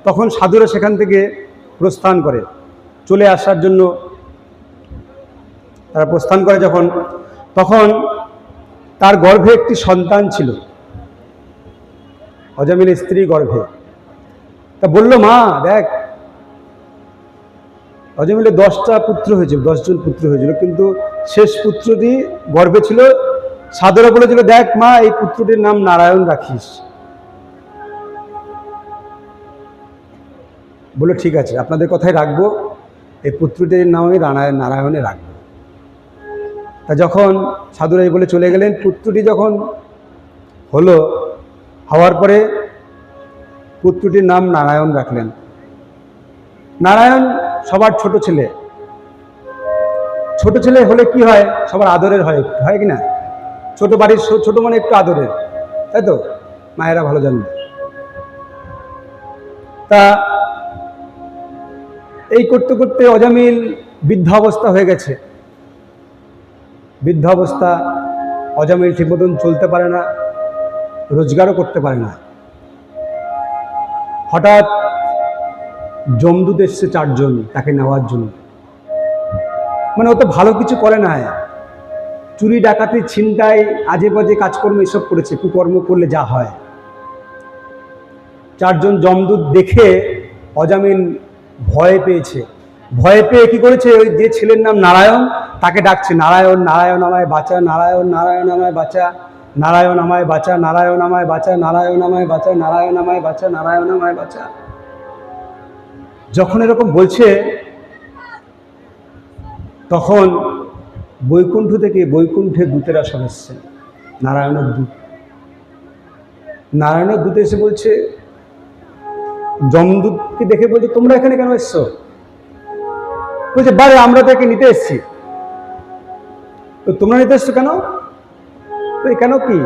তখন সাধুরা সেখান থেকে প্রস্থান করে চলে আসার জন্য। তারা প্রস্থান করে যখন, তখন তার গর্ভে একটি সন্তান ছিল, অজামিলের স্ত্রী গর্ভে। তা বলল মা দেখ, অজামিলের 10টা পুত্র হয়েছিল, 10 জন পুত্র হয়েছিল, কিন্তু শেষ পুত্রটি গর্ভে ছিল। সাধুরা বলেছিল দেখ মা, এই পুত্রটির নাম নারায়ণ রাখিস। বলে ঠিক আছে, আপনাদের কথাই রাখবো, এই পুত্রটির নাম আমি নারায়ণে রাখবো। তা যখন সাধুরা বলে চলে গেলেন, পুত্রটি যখন হলো, হওয়ার পরে পুত্রটির নাম নারায়ণ রাখলেন। নারায়ণ সবার ছোট ছেলে, ছোট ছেলে হলে কি হয়, সবার আদরের হয়, হয় কি না, ছোট বাড়ির ছোট মানে একটু আদরের, তাই তো, মায়েরা ভালো জানবে। তা এই করতে করতে অজামিল বৃদ্ধাবস্থা হয়ে গেছে। বৃদ্ধাবস্থা, অজামিল ঠিক মতন চলতে পারে না, রোজগারও করতে পারে না। হঠাৎ যমদূত এসছে 4 জন তাকে নেওয়ার জন্য। মানে ও তো ভালো কিছু করে না, চুরি ডাকাতি ছিনতাই আজে বাজে কাজকর্ম এসব করেছে, কুকর্ম করলে যা হয়। 4 জন যমদূত দেখে অজামিল ভয় পেয়েছে। ভয় পেয়ে কি করেছে, ওই যে ছেলের নাম নারায়ণ তাকে ডাকছে, নারায়ণ নারায়ণ আমায় বাঁচা, নারায়ণ নারায়ণ আমায় বাঁচা, নারায়ণ আমায় বাঁচা, নারায়ণ আমায় বাঁচা, নারায়ণ আমায় বাঁচা, নারায়ণ আমায় বাঁচা, নারায়ণ আমায় বাঁচা। যখন এরকম বলছে, তখন বৈকুণ্ঠ থেকে, বৈকুণ্ঠে দূতেরা সব এসছে, নারায়ণের দূত। নারায়ণের দূত এসে বলছে, যমদূতকে দেখে বলছে তোমরা এখানে কেন এসছো? বলছে বারে আমরা তাকে নিতে এসছি। তো তোমরা নিতে এসছো কেন? কেন কি?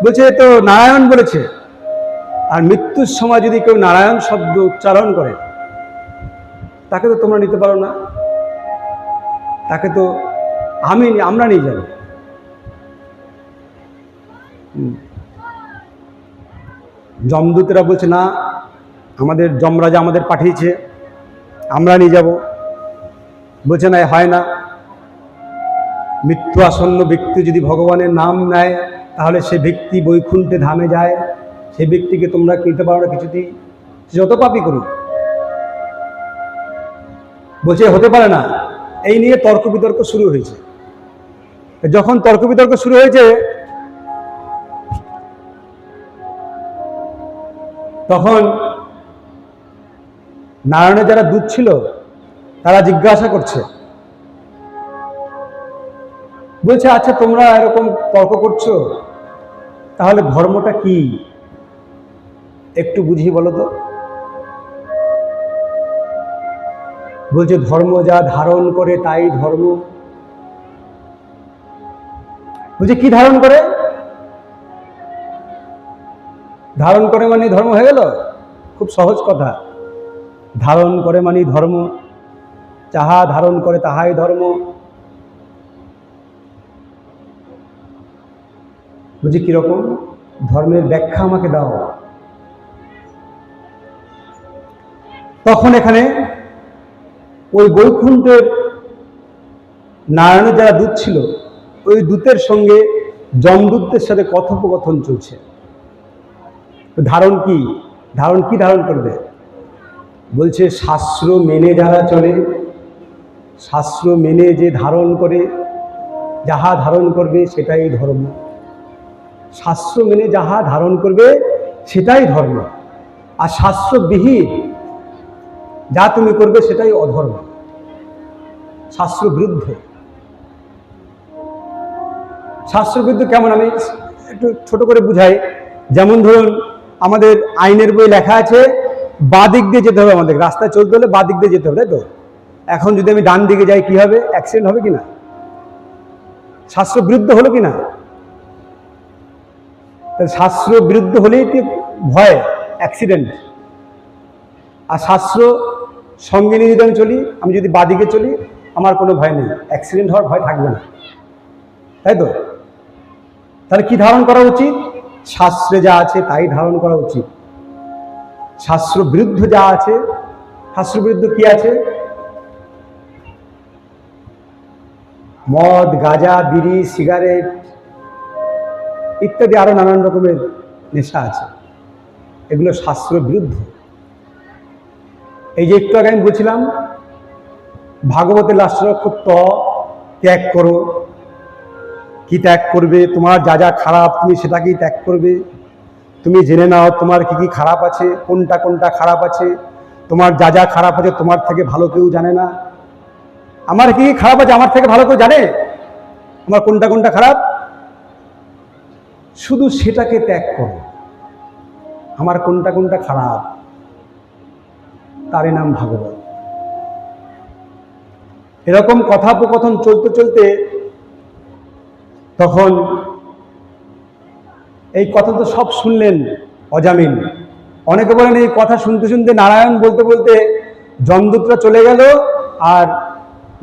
বলছে তো নারায়ণ বলেছে, আর মৃত্যুর সময় যদি কেউ নারায়ণ শব্দ উচ্চারণ করে তাকে তো তোমরা নিতে পারো না, তাকে তো আমরা নিয়ে যাব। যমদূতেরা বলছে না, আমাদের যমরাজা আমাদের পাঠিয়েছে, আমরা নিয়ে যাব। বলছে না, হয় না, মৃত্যু আসন্ন ব্যক্তি যদি ভগবানের নাম নেয় তাহলে সে ব্যক্তি বৈকুণ্ঠে ধামে যায়, সে ব্যক্তিকে তোমরা নিতে পারো না কিছুতেই, যত পাপই করুক। বলছে হতে পারে না। এই নিয়ে তর্ক বিতর্ক শুরু হয়েছে। যখন তর্ক বিতর্ক শুরু হয়েছে, তখন নারায়ণের যারা দূত ছিল তারা জিজ্ঞাসা করছে, বলছে আচ্ছা তোমরা এরকম তর্ক করছো, তাহলে ধর্মটা কি একটু বুঝিয়ে বলো তো। বলছে ধর্ম যা ধারণ করে তাই ধর্ম। বলছে কি ধারণ করে? ধারণ করে মানে ধর্ম হয়ে গেল? খুব সহজ কথা। ধারণ করে মানে ধর্ম, যাহা ধারণ করে তাহাই ধর্ম। বুঝি কিরকম? ধর্মের ব্যাখ্যা আমাকে দাও। তখন এখানে ওই বৈকুণ্ঠের নারায়ণের যারা দূত ছিল, ওই দূতের সঙ্গে যমদূতের সাথে কথোপকথন চলছে। ধারণ কি? ধারণ কি ধারণ করবে? বলছে শাস্ত্র মেনে যারা চলে, শাস্ত্র মেনে যে ধারণ করে, যাহা ধারণ করবে সেটাই ধর্ম। শাস্ত্র মেনে যাহা ধারণ করবে সেটাই ধর্ম, আর শাস্ত্রবিহীন যা তুমি করবে সেটাই অধর্ম, শাস্ত্রবিরুদ্ধ। শাস্ত্রবিরুদ্ধ কেমন? আমি একটু ছোট করে বুঝাই। যেমন ধরুন, আমাদের আইনের বই লেখা আছে বাঁ দিক দিয়ে যেতে হবে, আমাদের রাস্তায় চলতে হলে বাঁ দিক দিয়ে যেতে হবে, তাই তো? এখন যদি আমি ডান দিকে যাই কি হবে? অ্যাক্সিডেন্ট হবে কিনা? শাস্ত্র বিরুদ্ধ হলো কিনা? শাস্ত্র বিরুদ্ধ হলেই তো ভয়, অ্যাক্সিডেন্ট। আর শাস্ত্র সঙ্গে নিয়ে যদি আমি চলি, আমি যদি বাঁ দিকে চলি, আমার কোনো ভয় নেই, অ্যাক্সিডেন্ট হওয়ার ভয় থাকবে না, তাই তো? তাহলে কি ধারণ করা উচিত? শাস্ত্রে যা আছে তাই ধারণ করা উচিত। শাস্ত্র বিরুদ্ধ যা আছে, শাস্ত্র বিরুদ্ধ কি আছে? মদ, গাঁজা, বিড়ি, সিগারেট ইত্যাদি আরো নানান রকমের নেশা আছে, এগুলো শাস্ত্র বিরুদ্ধ। এই যে একটু আগে আমি বলছিলাম ভাগবতের লাস্টের অক্ষর ত, ত্যাগ করো। কি ত্যাগ করবে? তোমার যা যা খারাপ তুমি সেটাকেই ত্যাগ করবে। তুমি জেনে নাও তোমার কি কি খারাপ আছে, কোনটা কোনটা খারাপ আছে। তোমার যা যা খারাপ আছে তোমার থেকে ভালো কেউ জানে না। আমার কি কি খারাপ আছে আমার থেকে ভালো কেউ জানে? আমার কোনটা কোনটা খারাপ, শুধু সেটাকে ত্যাগ করো। আমার কোনটা কোনটা খারাপ, তারই নাম ভাগবত। এরকম কথোপকথন চলতে চলতে তখন এই কথা তো সব শুনলেন অজামিল। অনেকে বলেন এই কথা শুনতে শুনতে নারায়ণ বলতে বলতে যমদূতরা চলে গেল, আর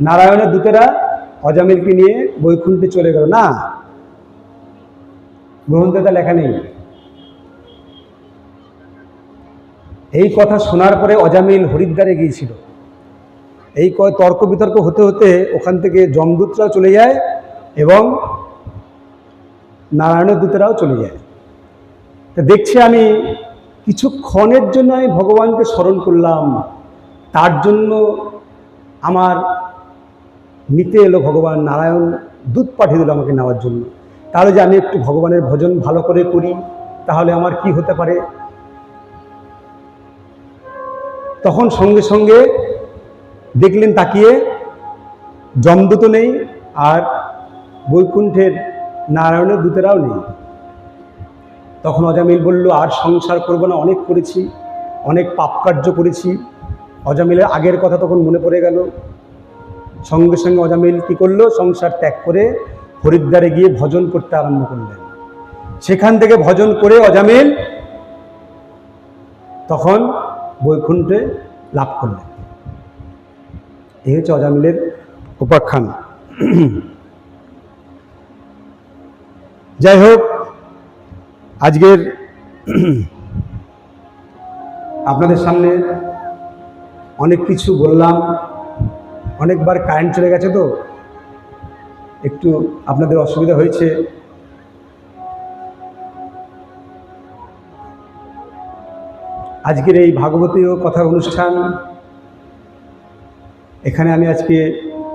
নারায়ণের দূতেরা অজামিলকে নিয়ে বৈকুণ্ঠে চলে গেল। না, গ্রন্থে তা লেখা নেই। এই কথা শোনার পরে অজামিল হরিদ্বারে গিয়েছিল। এই তর্ক বিতর্ক হতে হতে ওখান থেকে যমদূতরাও চলে যায় এবং নারায়ণের দূতেরাও চলে যায়। তা দেখছি আমি কিছুক্ষণের জন্য আমি ভগবানকে স্মরণ করলাম, তার জন্য আমার নিতে এলো ভগবান। নারায়ণ দূত পাঠিয়ে দিল আমাকে নেওয়ার জন্য। তাহলে যে আমি একটু ভগবানের ভজন ভালো করে করি, তাহলে আমার কি হতে পারে? তখন সঙ্গে সঙ্গে দেখলেন তাকিয়ে যমদূত নেই, আর বৈকুণ্ঠের নারায়ণের দূতেরাও নেই। তখন অজামিল বলল, আর সংসার করবো না, অনেক করেছি, অনেক পাপ কার্য করেছি। অজামিলের আগের কথা তখন মনে পড়ে গেল। সঙ্গে সঙ্গে অজামিল কি করলো? সংসার ত্যাগ করে হরিদ্বারে গিয়ে ভজন করতে আরম্ভ করলেন। সেখান থেকে ভজন করে অজামিল তখন বৈকুণ্ঠে লাভ করলেন। এই হচ্ছে অজামিলের উপাখ্যান। যাই হোক, আজকের আপনাদের সামনে অনেক কিছু বললাম। অনেকবার কারেন্ট চলে গেছে, তো একটু আপনাদের অসুবিধা হয়েছে। আজকের এই ভাগবতীয় কথা অনুষ্ঠান এখানে আমি আজকে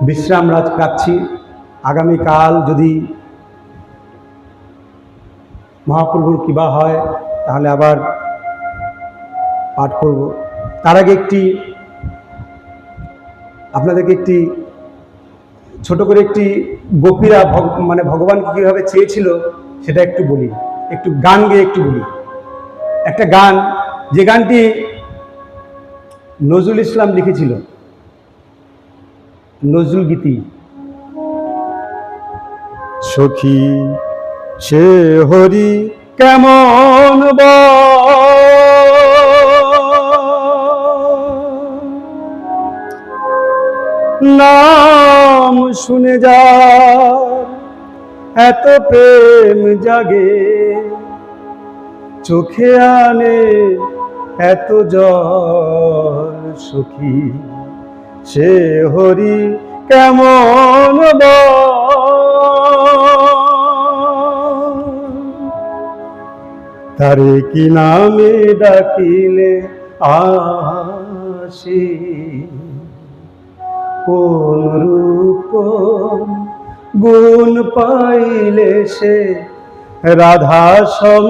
বিশ্রাম রাখছি। আগামীকাল যদি মহাপ্রভুর কৃপা হয় তাহলে আবার পাঠ করব। তার আগে আপনাদেরকে ছোট করে গোপীরা মানে ভগবানকে কিভাবে চেয়েছিল সেটা একটু বলি, একটু গান গেয়ে একটু বলি। একটা গান, যে গানটি নজরুল ইসলাম লিখেছিল, নজরুল গীতি। সখী সে হরি কেমন নাম শুনে যা এত প্রেম জাগে, চোখে আনে এত জল, সখী সে হরি কেমন তারে কি নামে ডাকিলে আসে, কোন রূপ গুণ পাইলে সে রাধা সম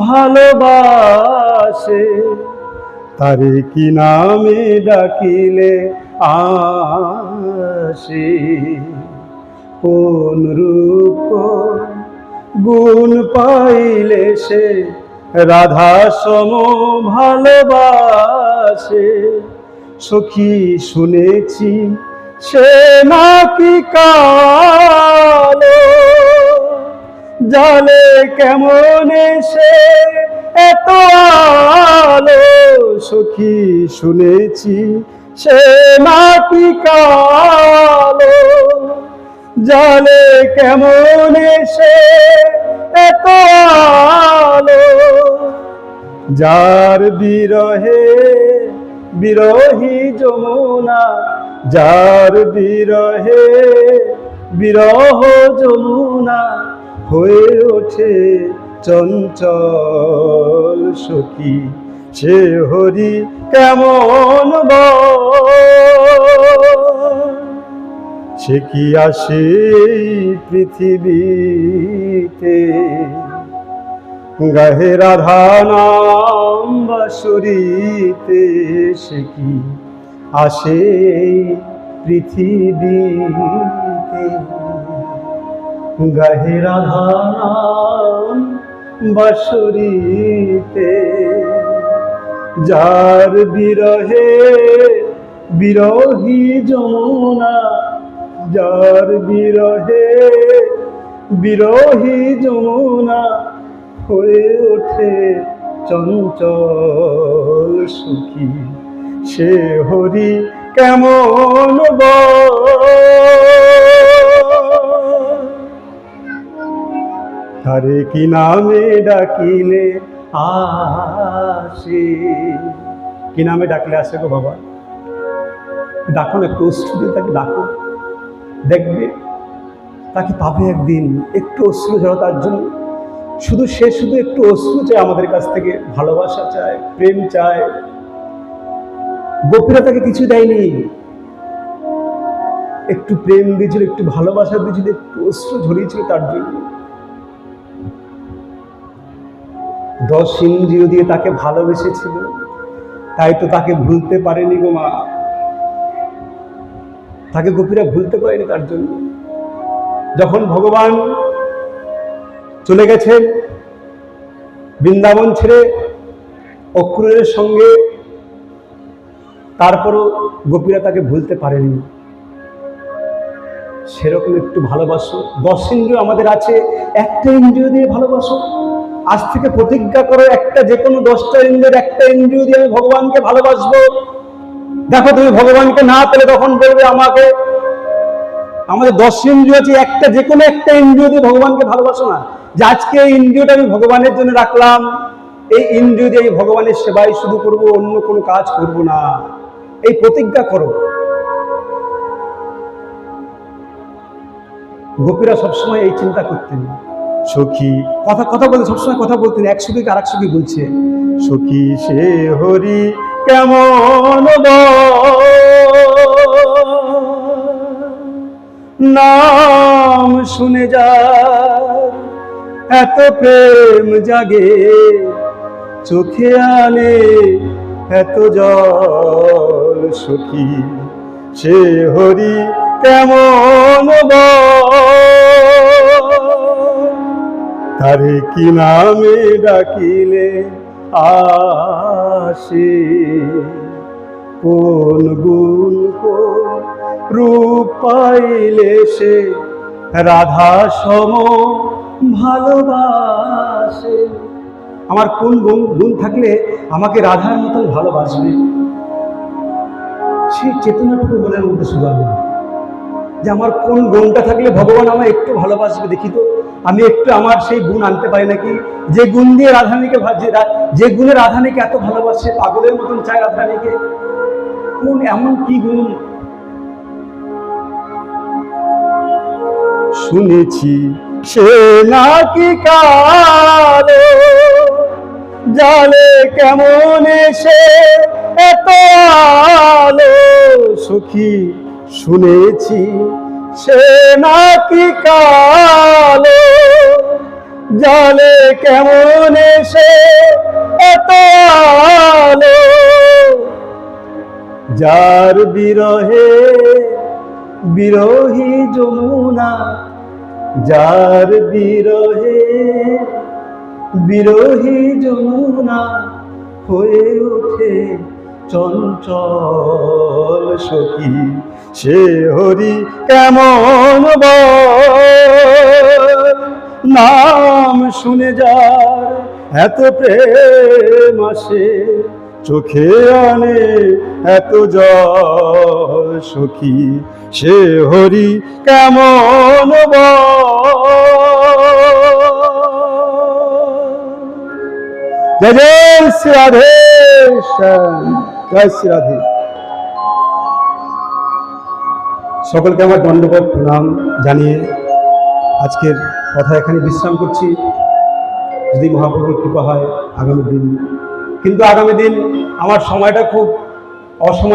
ভালোবাসে, তারে কি নামে ডাকিলে আসে, কোন রূপ গুণ পাইলে সে রাধা সম ভালোবাসে। সখী শুনেছি সে নাকি কালো, জালে কেমন সে এত আলো, সখী শুনেছি সে নাকি কালো, জালে কেমন সে এত আলো, যার বিরহে বিরহী যমুনা, যার বিরহে বিরহ যমুনা হয়ে ওঠে চঞ্চল, সখী সে হরি কেমন সে কি আসে পৃথিবীতে, গাহে রাধা নাম বাঁশুরিতে, সে কি আসে পৃথিবীতে, গাহে রাধা নাম বাঁশুরিতে, যার বিরহে বিরহী যমুনা, যার বিরহে বিরহী যমুনা হয়ে ওঠে চঞ্চল, সখী সে হরি কেমন তারে কি নামে ডাকিলে আসে, কি নামে ডাকলে আসে গো বাবা? ডাকুন, একটু অশ্রু দিয়ে তাকে ডাকুন, দেখবে তাকে পাবে একদিন। একটু অশ্রু ঝরো তার জন্য, শুধু একটু অশ্রু চায় আমাদের কাছ থেকে, ভালোবাসা চায়, প্রেম চায়। গোপীরা তাকে কিছু দেয়নি, একটু প্রেম দিয়েছিল, একটু ভালোবাসা দিয়েছিল, একটু অশ্রু ঝরিয়েছিল তার জন্য। 10 ইন্দ্রিয় দিয়ে তাকে ভালোবেসেছিল, তাই তো তাকে ভুলতে পারেনি গো মা, তাকে গোপীরা ভুলতে পারেনি তার জন্য। যখন ভগবান চলে গেছেন বৃন্দাবন ছেড়ে অক্রূরের সঙ্গে, তারপরও গোপীরা তাকে ভুলতে পারেনি। সেরকম একটু ভালোবাসো। 10 ইন্দ্রিয় আমাদের আছে, একটা ইন্দ্রিয় দিয়ে ভালোবাসো। আজ থেকে প্রতিজ্ঞা করো, একটা যে কোনো 10টা ইন্দ্রিয়ের একটা ইন্দ্রিয় দিয়ে আমি ভগবানকে ভালোবাসবো। দেখো তুমি ভগবানকে না পেলে তখন বলবে আমাকে। আমাদের 10 ইন্দ্রিয় আছে, একটা যে কোনো একটা ইন্দ্রিয় দিয়ে ভগবানকে ভালোবাসো না, যে আজকে এই ইন্দ্রিয়টা আমি ভগবানের জন্য রাখলাম, এই ইন্দ্রিয় দিয়ে আমি ভগবানের সেবাই শুধু করব, অন্য কোনো কাজ করব না, এই প্রতিজ্ঞা করো। গোপীরা সবসময় এই চিন্তা করতেন। সখী কথা বলতে সবসময় কথা বলতেন, এক সখীকে আর এক সখী বলছে, সখী সে হরি কেমন নাম শুনে যা এত প্রেম জাগে, চোখে আনে এত জল সখী, সে হরি কেমন তারে কি নামে ডাকিলে আসে, কোন গুণ কোন রূপ পাইলে সে রাধা সম ভালোবাসে। আমার কোন গুণ থাকলে আমাকে রাধার মতন ভালোবাসবে, সেই চেতনাটুকু মনের মধ্যে শুধু আমি, যে আমার কোন গুণটা থাকলে ভগবান আমায় একটু ভালোবাসবে। দেখি তো আমি একটু আমার সেই গুণ আনতে পারি নাকি, যে গুণ দিয়ে রাধারানীকে, যে গুণে রাধারানীকে এত ভালোবাসে, পাগলের মতন চায় রাধারানীকে। কোন এমন কি গুণ? শুনেছি সে নাকি কালো, জালে কেমন এসে এত আলো সখী, শুনেছি সে নাকি কালো, জালে কেমন এসে এত আলো, যার বিরহে বিরহী যমুনা, যার বিরহে বিরহী যমুনা হয়ে ওঠে চঞ্চল সখী, সে হরি কেমন নাম শুনে যার এত প্রেম আসে, চোখে আনে এত জল সখী, সে হরি কেমন জয় জয় শ্রী রাধে, জয় শ্রী রাধে। সকলকে আমার দণ্ডবত প্রণাম জানিয়ে আজকের কথা এখানে বিশ্রাম করছি। যদি মহাপ্রভুর কৃপা হয় আগামী দিন, কিন্তু আগামী দিন আমার সময়টা খুব অসময়।